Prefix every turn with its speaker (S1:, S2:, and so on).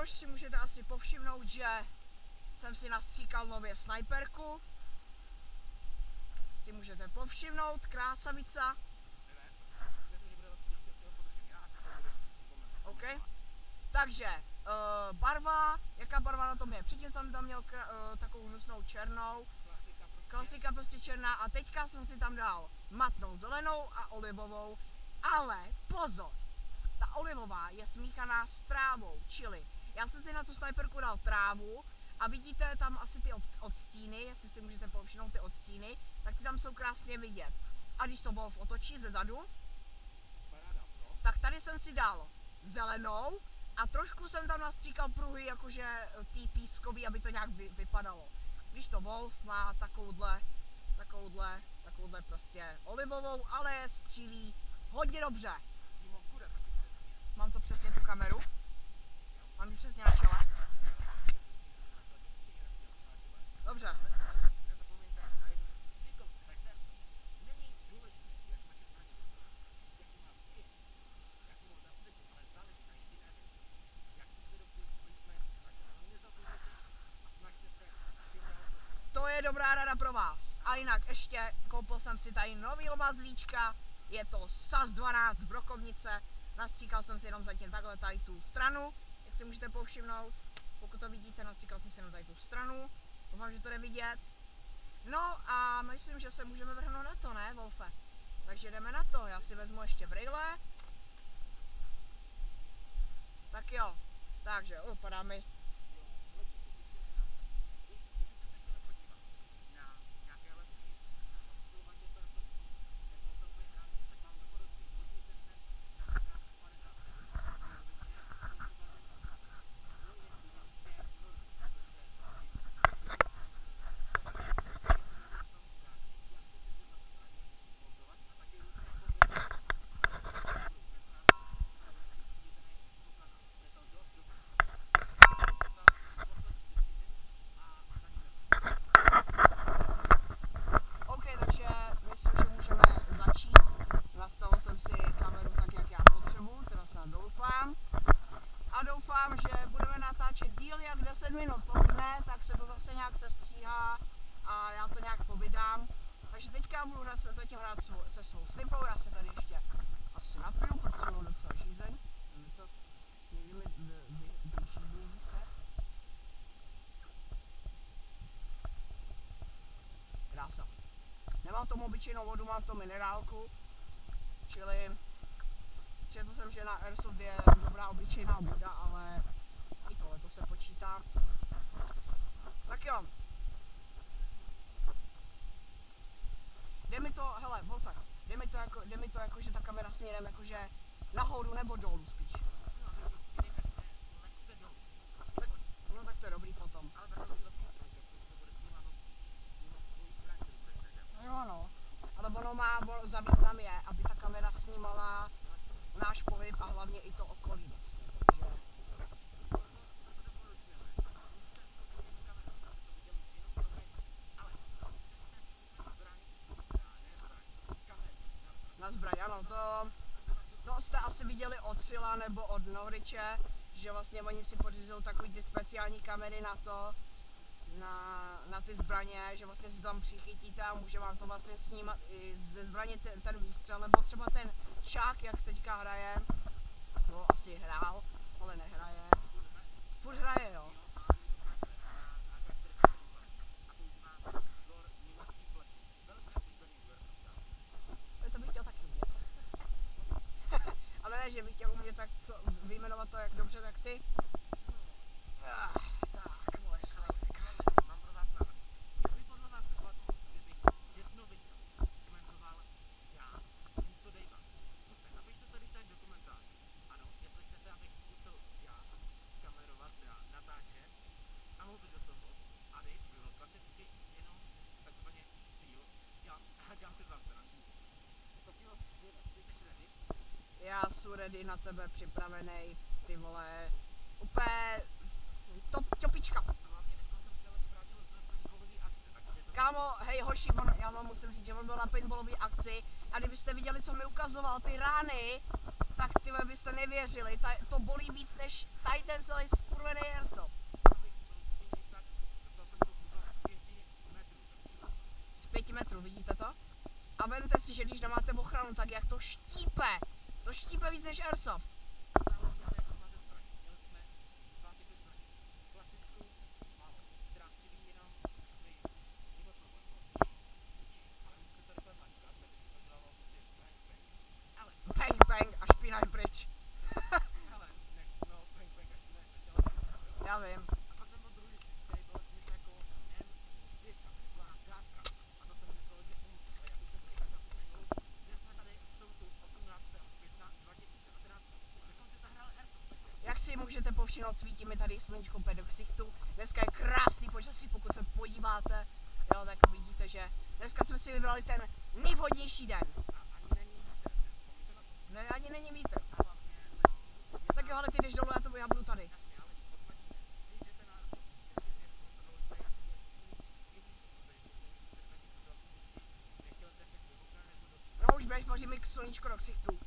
S1: Jakož si můžete asi povšimnout, že jsem si nastříkal nově snajperku. Si můžete povšimnout, krásavica. OK. Takže, barva, jaká barva na tom je? Předtím jsem tam měl takovou hnusnou černou. Klasika prostě černá a teďka jsem si tam dal matnou zelenou a olivovou. Ale pozor, ta olivová je smíchaná s trávou, čili já jsem si na tu snajperku dal trávu a vidíte tam asi ty odstíny, jestli si můžete povšimnout ty odstíny, tak ty tam jsou krásně vidět. A když to Wolf otočí ze zadu, tak tady jsem si dal zelenou a trošku jsem tam nastříkal pruhy, jakože tý pískový, aby to nějak vypadalo. Když to Wolf má takovouhle prostě olivovou, ale střílí hodně dobře. Mám to přesně tu kameru. Mám ji přesně na čele. Dobře. To je dobrá rada pro vás. A jinak ještě koupil jsem si tady novýho mazlíčka. Je to SAS 12 brokovnice. Nastříkal jsem si jenom zatím takhle tady tu stranu, jak si můžete povšimnout. Pokud to vidíte, nastříkal jsem si jenom tady tu stranu. Doufám, že to jde vidět. No a myslím, že se můžeme vrhnout na to, ne, Wolfe? Takže jdeme na to. Já si vezmu ještě brýle. Tak jo. Takže, padá mi. Doufám, že budeme natáčet díl jak 10 minut, pokud ne, tak se to zase nějak sestříhá a já to nějak povydám. Takže teďka budu zatím hrát se svou slipou, já se tady ještě asi napiju, protože mám docela žízeň. Někdy mi vyžízní se. Krása. Nemám tomu obyčejnou vodu, mám to minerálku, čili četl jsem, že na Airsoft je dobrá obyčejná voda, ale i tohle to se počítá. Tak jo. Jde mi to, hele, Wolfe, jde mi to jako, že ta kamera směrem jakože nahoru nebo dolů spíš. No tak to je dobrý potom. Jo no, ale ono má za význam je, aby ta kamera snímala náš pohyb a hlavně i to okolí vlastně, takže... Na zbraň, ano, to jste asi viděli od Sila nebo od Norwiche, že vlastně oni si pořízili takový ty speciální kamery na to, na ty zbraně, že vlastně si tam přichytíte a může vám to vlastně snímat i ze zbraně ten výstřel, nebo třeba ten čák, jak teďka hraje, no asi hrál, ale nehraje, furt hraje, jo. To bych chtěl taky umět. Ale ne, že bych chtěl umět tak co, vyjmenovat to jak dobře, tak ty. Tak, moje slajka. Mám pro vás návrh. Kdyby podle vás vypadlo, kdybych jedno video komentoval já, místo Davea. Zkuste, napište tady ten dokumentář. Ano, jestli chcete, abych zkusil já kamerovat, já natáčet a mluvit do toho. A Dave bylo klasicky jenom takzvaně cíl. Já dělám si 20 ranů. Já jsem ready na tebe připravený, ty vole, úplně topička. Kámo, hej hoši, já vám musím říct, že on byl na paintballové akci a kdybyste viděli, co mi ukazoval, ty rány, tak ty byste nevěřili, to bolí víc než tady ten celý skurvený ozbrojený airsoft. Z 5 metrů, vidíte to? A vemte si, že když nemáte ochranu, tak jak to štípe. To štípe víc než airsoft. Bang bang a špína je pryč. Já vím. Jak si můžete povšimnout, svítí mi tady sluníčko úplně do ksichtu. Dneska je krásný počasí, pokud se podíváte. Jo, tak vidíte, že dneska jsme si vybrali ten nejvhodnější den. Ne, ani není vítr. Tak jo, ale ty jdeš dolů, já budu tady. No už běž, boří mi sluníčko do ksichtu.